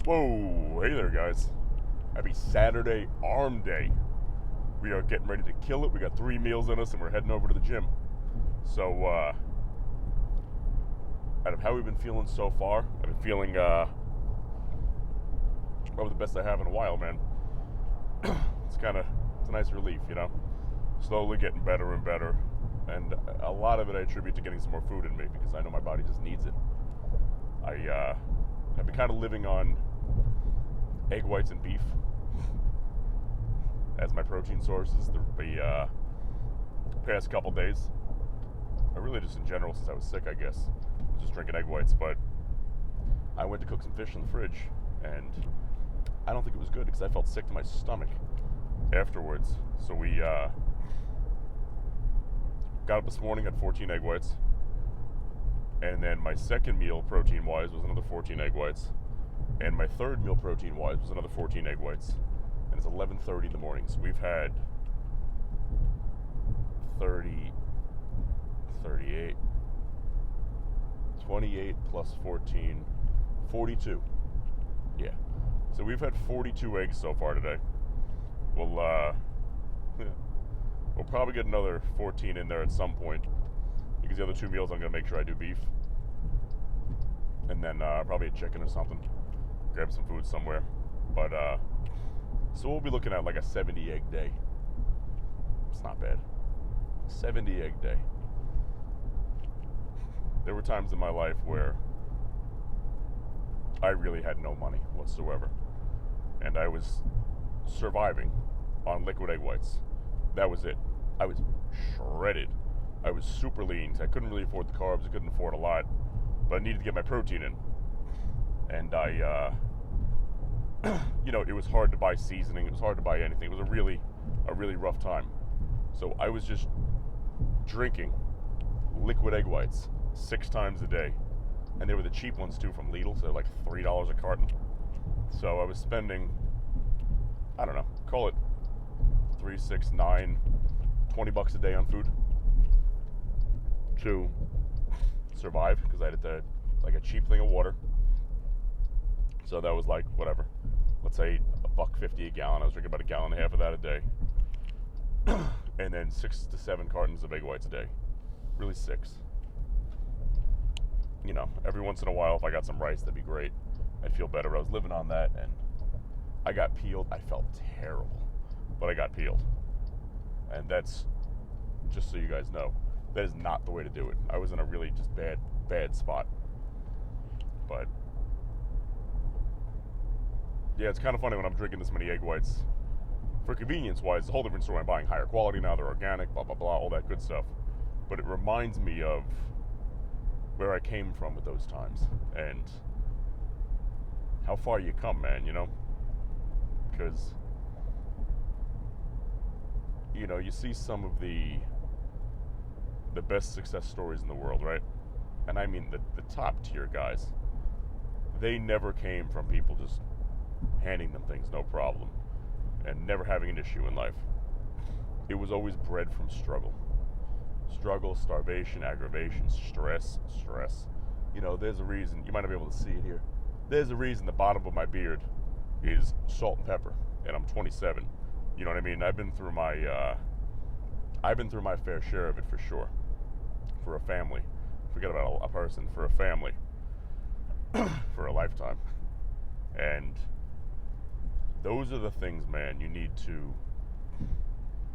Whoa, hey there, guys. Happy Saturday Arm Day. We are getting ready to kill it. We got 3 meals in us and we're heading over to the gym. So, out of how we've been feeling so far, I've been feeling probably the best I have in a while, man. It's a nice relief, you know? Slowly getting better and better. And a lot of it I attribute to getting some more food in me because I know my body just needs it. I've been kind of living on egg whites and beef as my protein sources the past couple days. I really just in general, since I was sick, I guess, was just drinking egg whites. But I went to cook some fish in the fridge, and I don't think it was good because I felt sick to my stomach afterwards. So we got up this morning, had 14 egg whites, and then my second meal protein-wise was another 14 egg whites. And my third meal protein-wise was another 14 egg whites. And it's 11:30 in the morning. So we've had 30, 38, 28 plus 14, 42. Yeah. So we've had 42 eggs so far today. We'll probably get another 14 in there at some point. Because the other 2 meals I'm going to make sure I do beef. And then probably a chicken or something. Grab some food somewhere. But so we'll be looking at like a 70 egg day. It's not bad. 70 egg day. There were times in my life where I really had no money whatsoever, and I was surviving on liquid egg whites. That was it. I was shredded. I was super lean. I couldn't really afford the carbs. I couldn't afford a lot, but I needed to get my protein in. And I it was hard to buy seasoning. It was hard to buy anything. It was a really rough time. So I was just drinking liquid egg whites 6 times a day. And they were the cheap ones too from Lidl, so like $3 a carton. So I was spending, I don't know, call it 3, 6, 9, $20 a day on food to survive because I had like a cheap thing of water. So that was like, whatever, let's say $1.50 a gallon. I was drinking about 1.5 gallons of that a day. And then 6 to 7 cartons of egg whites a day. Really 6. You know, every once in a while, if I got some rice, that'd be great. I'd feel better. I was living on that, and I got peeled. I felt terrible, but I got peeled. And that's, just so you guys know, that is not the way to do it. I was in a really just bad spot. But yeah, it's kind of funny when I'm drinking this many egg whites. For convenience-wise, it's a whole different story. I'm buying higher quality now. They're organic, blah, blah, blah, all that good stuff. But it reminds me of where I came from with those times and how far you come, man, you know? Because, you know, you see some of the best success stories in the world, right? And I mean the top tier guys. They never came from people just handing them things, no problem, and never having an issue in life. It was always bred from struggle. Struggle, starvation, aggravation, stress. You know, there's a reason, you might not be able to see it here. There's a reason the bottom of my beard is salt and pepper, and I'm 27. You know what I mean? I've been through my fair share of it for sure. For a family. Forget about a person, for a family. For a lifetime. And those are the things, man, you need to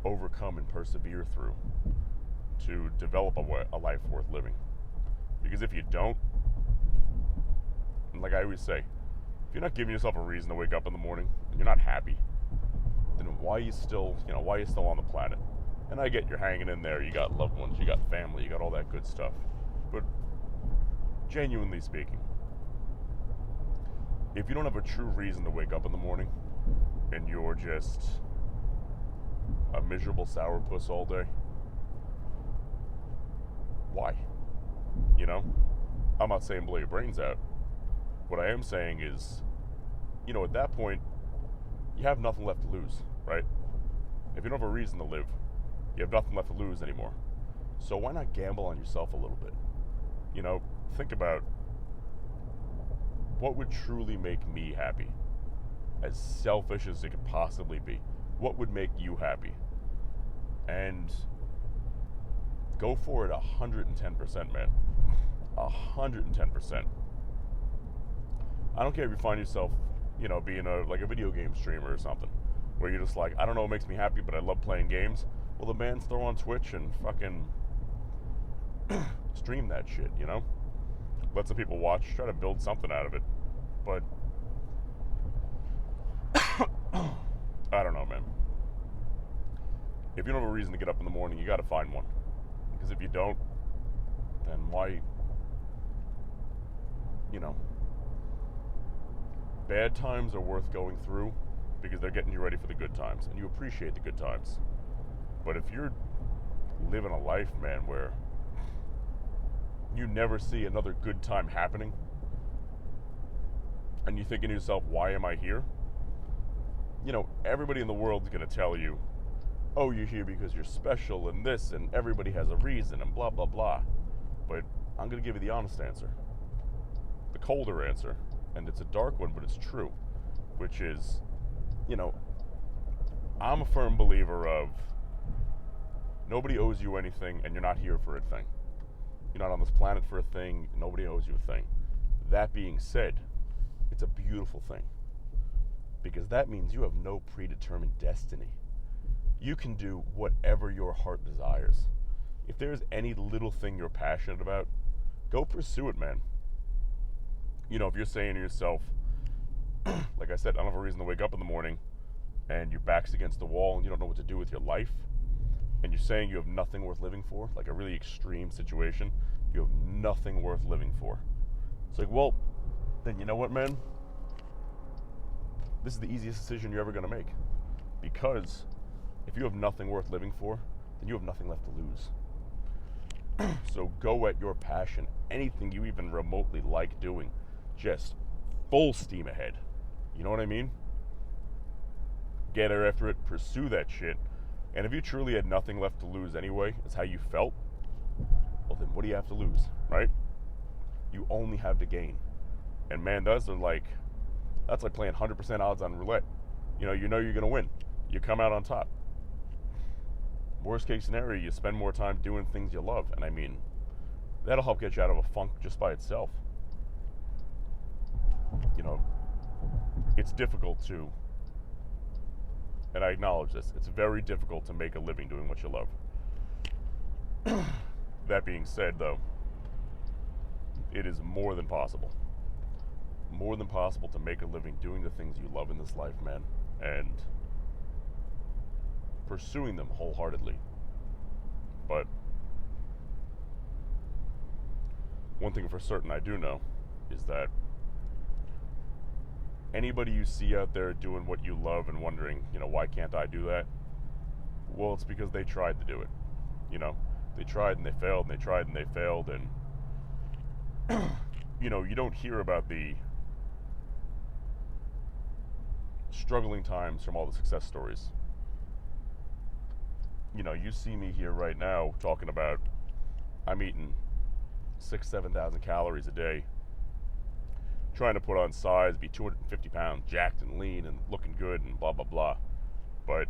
overcome and persevere through to develop a life worth living. Because if you don't, and like I always say, if you're not giving yourself a reason to wake up in the morning and you're not happy, then why are you still on the planet? And I get you're hanging in there, you got loved ones, you got family, you got all that good stuff. But genuinely speaking, if you don't have a true reason to wake up in the morning and you're just a miserable sourpuss all day, why? You know? I'm not saying blow your brains out. What I am saying is, you know, at that point, you have nothing left to lose, right? If you don't have a reason to live, you have nothing left to lose anymore. So why not gamble on yourself a little bit? You know, think about what would truly make me happy? As selfish as it could possibly be. What would make you happy? And go for it 110%, man. 110%. I don't care if you find yourself, being like a video game streamer or something, where you're just like, I don't know what makes me happy, but I love playing games. Well, the man's throw on Twitch and fucking stream that shit, Let some people watch, try to build something out of it. But I don't know, man. If you don't have a reason to get up in the morning, you got to find one. Because if you don't, then why, bad times are worth going through because they're getting you ready for the good times, and you appreciate the good times. But if you're living a life, man, where you never see another good time happening, and you're thinking to yourself, why am I here? Everybody in the world is going to tell you, oh, you're here because you're special and this, and everybody has a reason, and blah, blah, blah. But I'm going to give you the honest answer. The colder answer, and it's a dark one, but it's true, which is, I'm a firm believer of nobody owes you anything, and you're not here for a thing. You're not on this planet for a thing. Nobody owes you a thing. That being said, it's a beautiful thing, because that means you have no predetermined destiny. You can do whatever your heart desires. If there's any little thing you're passionate about, go pursue it, man. If you're saying to yourself, like I said, I don't have a reason to wake up in the morning, and your back's against the wall and you don't know what to do with your life, and you're saying you have nothing worth living for, like a really extreme situation, you have nothing worth living for. It's like, well, then you know what, man? This is the easiest decision you're ever going to make. Because if you have nothing worth living for, then you have nothing left to lose. So go at your passion, anything you even remotely like doing, just full steam ahead. You know what I mean? Get after it, pursue that shit. And if you truly had nothing left to lose anyway, is how you felt, well then what do you have to lose, right? You only have to gain. And man, that's like playing 100% odds on roulette. You're going to win. You come out on top. Worst case scenario, you spend more time doing things you love. And I mean, that'll help get you out of a funk just by itself. It's difficult to, and I acknowledge this, it's very difficult to make a living doing what you love. That being said, though, it is more than possible. More than possible to make a living doing the things you love in this life, man. And pursuing them wholeheartedly. But one thing for certain I do know is that anybody you see out there doing what you love and wondering, why can't I do that? Well, it's because they tried to do it. They tried and they failed, and they tried and they failed, and you don't hear about the struggling times from all the success stories. You see me here right now talking about I'm eating 6,000-7,000 calories a day, trying to put on size, be 250 pounds, jacked and lean and looking good and blah, blah, blah. But,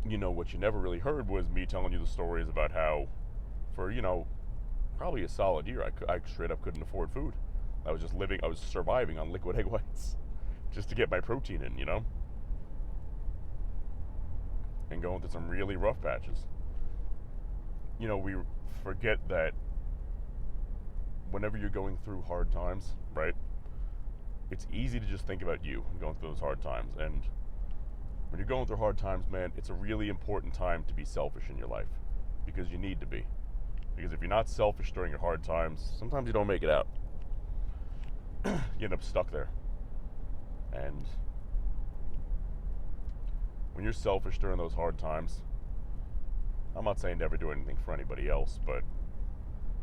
what you never really heard was me telling you the stories about how for, probably a solid year, I straight up couldn't afford food. I was surviving on liquid egg whites just to get my protein in, and going through some really rough patches. We forget that whenever you're going through hard times, right, it's easy to just think about you and going through those hard times. And when you're going through hard times, man, it's a really important time to be selfish in your life, because you need to be. Because if you're not selfish during your hard times, sometimes you don't make it out. You end up stuck there. And when you're selfish during those hard times, I'm not saying never do anything for anybody else, but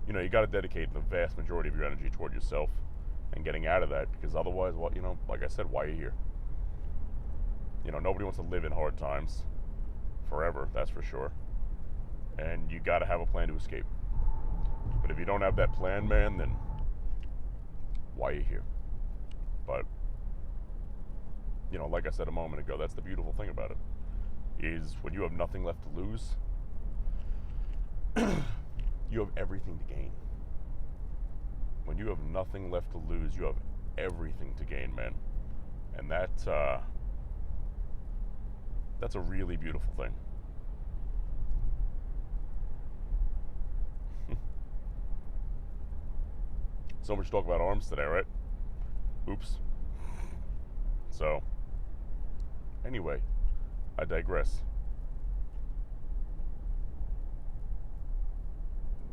you got to dedicate the vast majority of your energy toward yourself and getting out of that, because otherwise, like I said, why are you here? Nobody wants to live in hard times forever, that's for sure. And you got to have a plan to escape. But if you don't have that plan, man, then why you're here. But, you know, like I said a moment ago, that's the beautiful thing about it, is when you have nothing left to lose, you have everything to gain. When you have nothing left to lose, you have everything to gain, man. And that's a really beautiful thing. So much talk about arms today, right? Oops. So, anyway, I digress.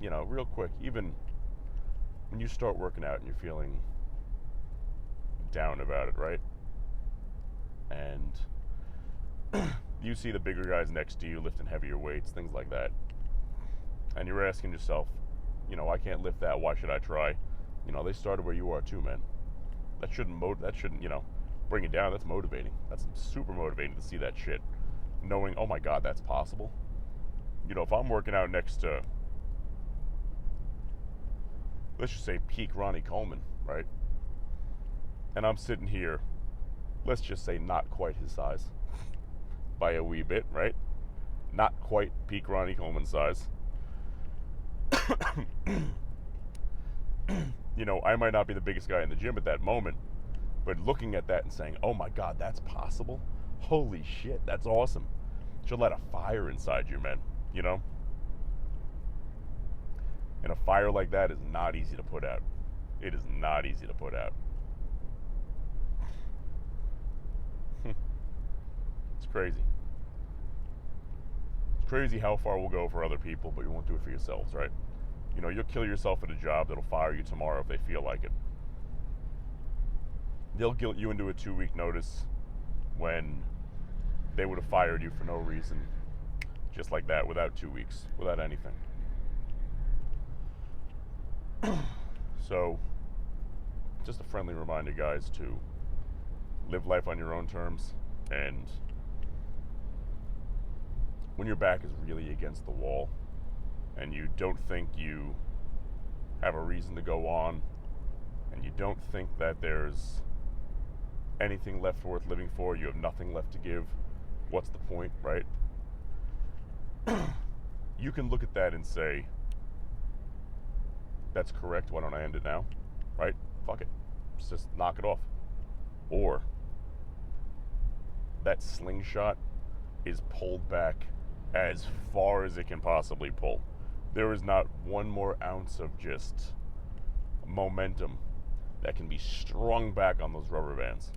You know, real quick, even when you start working out and you're feeling down about it, right? And you see the bigger guys next to you lifting heavier weights, things like that. And you're asking yourself, you know, I can't lift that, why should I try? You know, they started where you are too, man. That shouldn't, you know, bring it down. That's motivating. That's super motivating to see that shit. Knowing, oh my God, that's possible. You know, if I'm working out next to, let's just say peak Ronnie Coleman, right? And I'm sitting here, let's just say not quite his size by a wee bit, right? Not quite peak Ronnie Coleman size. You know, I might not be the biggest guy in the gym at that moment, but looking at that and saying, oh my God, that's possible? Holy shit, that's awesome. Should light a fire inside you, man, you know? And a fire like that is not easy to put out. It is not easy to put out. It's crazy. It's crazy how far we'll go for other people, but you won't do it for yourselves, right? You know, you'll kill yourself at a job that'll fire you tomorrow if they feel like it. They'll guilt you into a 2-week notice when they would have fired you for no reason, just like that, without 2 weeks, without anything. So, just a friendly reminder, guys, to live life on your own terms, and when your back is really against the wall and you don't think you have a reason to go on, and you don't think that there's anything left worth living for, you have nothing left to give, what's the point, right? You can look at that and say, that's correct, why don't I end it now, right? Fuck it, just knock it off. Or that slingshot is pulled back as far as it can possibly pull. There is not one more ounce of just momentum that can be strung back on those rubber bands.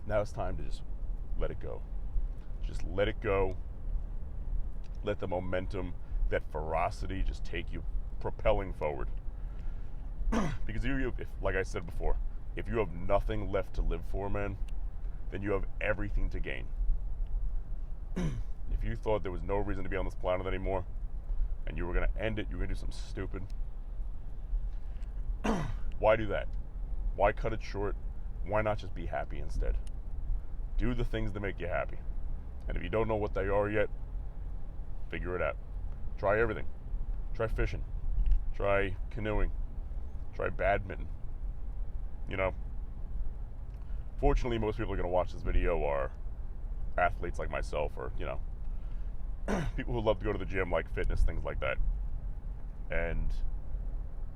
Now it's time to just let it go. Just let it go. Let the momentum, that ferocity, just take you propelling forward. Because if, like I said before, if you have nothing left to live for, man, then you have everything to gain. If you thought there was no reason to be on this planet anymore, and you were going to end it, you were going to do something stupid, why do that? Why cut it short? Why not just be happy instead? Do the things that make you happy. And if you don't know what they are yet, figure it out. Try everything. Try fishing. Try canoeing. Try badminton. You know, fortunately, most people are going to watch this video are athletes like myself, or, you know, people who love to go to the gym, like fitness, things like that. And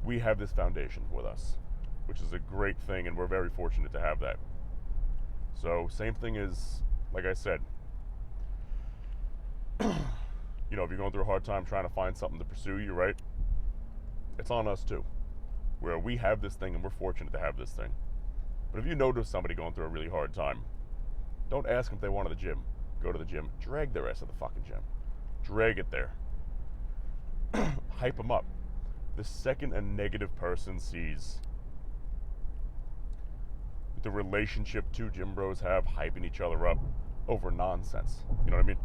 we have this foundation with us, which is a great thing, and we're very fortunate to have that. So, same thing is, like I said, you know, if you're going through a hard time trying to find something to pursue you, right? It's on us too. Where we have this thing and we're fortunate to have this thing. But if you notice somebody going through a really hard time, don't ask them if they want to the gym. Go to the gym. Drag their ass to the fucking gym. Drag it there. Hype them up. The second a negative person sees the relationship two gym bros have hyping each other up over nonsense, you know what I mean?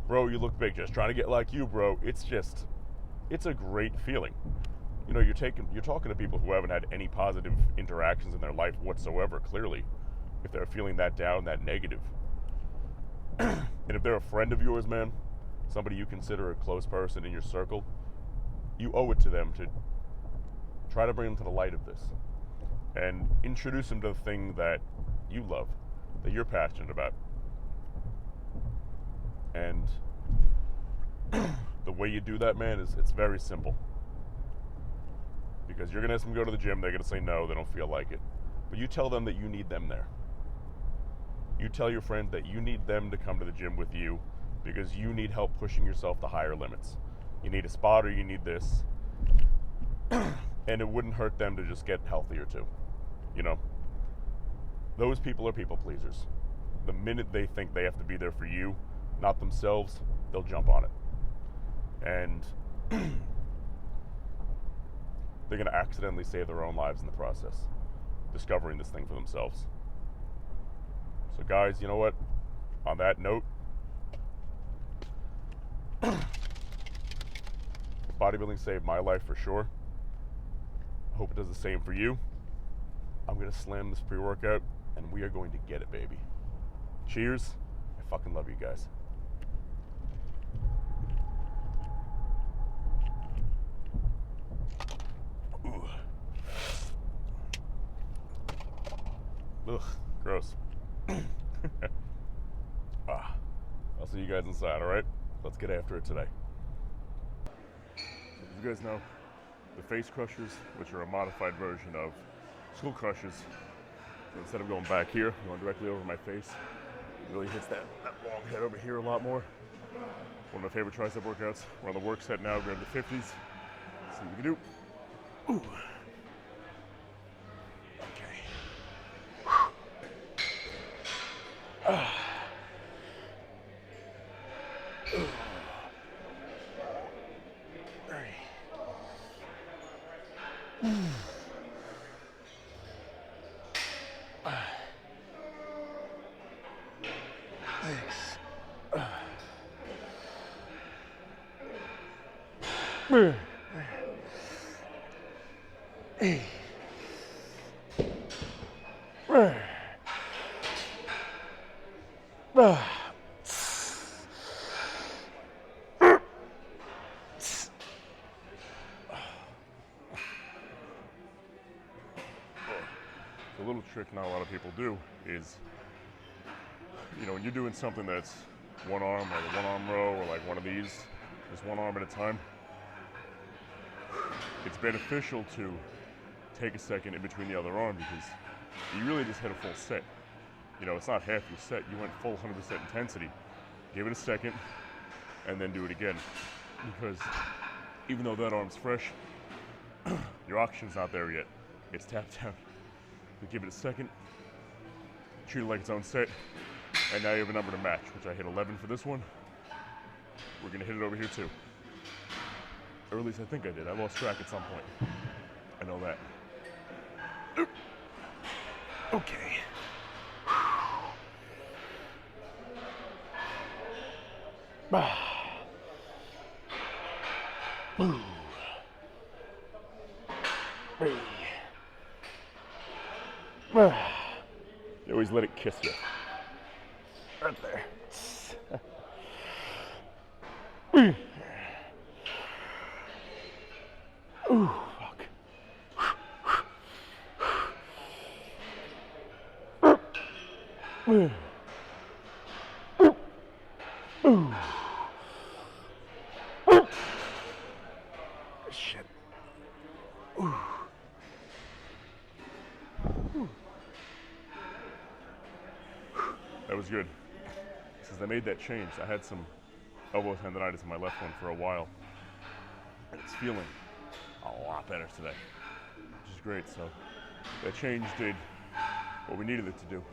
Bro, you look big, just trying to get like you, bro. It's a great feeling. You know, you're talking to people who haven't had any positive interactions in their life whatsoever, clearly, if they're feeling that down, that negative. And if they're a friend of yours, man, somebody you consider a close person in your circle, you owe it to them to try to bring them to the light of this. and introduce them to the thing that you love, that you're passionate about. And the way you do that, man, is it's very simple. Because you're going to ask them to go to the gym, they're going to say no, they don't feel like it. But you tell them that you need them there. You tell your friends that you need them to come to the gym with you because you need help pushing yourself to higher limits. You need a spotter, you need this. And it wouldn't hurt them to just get healthier too. You know? Those people are people pleasers. The minute they think they have to be there for you, not themselves, they'll jump on it. And they're going to accidentally save their own lives in the process, discovering this thing for themselves. So guys, you know what? On that note, bodybuilding saved my life for sure. I hope it does the same for you. I'm going to slam this pre-workout, and we are going to get it, baby. Cheers. I fucking love you guys. Ooh. Ugh, gross. I'll see you guys inside, all right? Let's get after it today. As you guys know, the face crushers, which are a modified version of skull crushers. So instead of going back here, going directly over my face, it really hits that long head over here a lot more. One of my favorite tricep workouts. We're on the work set now, grab the 50s. See what we can do. Ooh. The little trick not a lot of people do is, you know, when you're doing something that's one arm, like a one arm row, or like one of these, just one arm at a time, it's beneficial to take a second in between the other arm because you really just hit a full set. You know, it's not half your set, you went full 100% intensity. Give it a second and then do it again. Because even though that arm's fresh, your oxygen's not there yet. It's tapped out. So give it a second, treat it like its own set, and now you have a number to match, which I hit 11 for this one. We're gonna hit it over here too. Or at least I think I did. I lost track at some point. I know that. Oop. Okay. Ooh. Hey. You always let it kiss you. Right there. Ooh, fuck. Ooh. Shit. Ooh. That was good. Since I made that change, I had some elbow tendonitis in my left one for a while. And it's feeling a lot better today, which is great. So that change did what we needed it to do.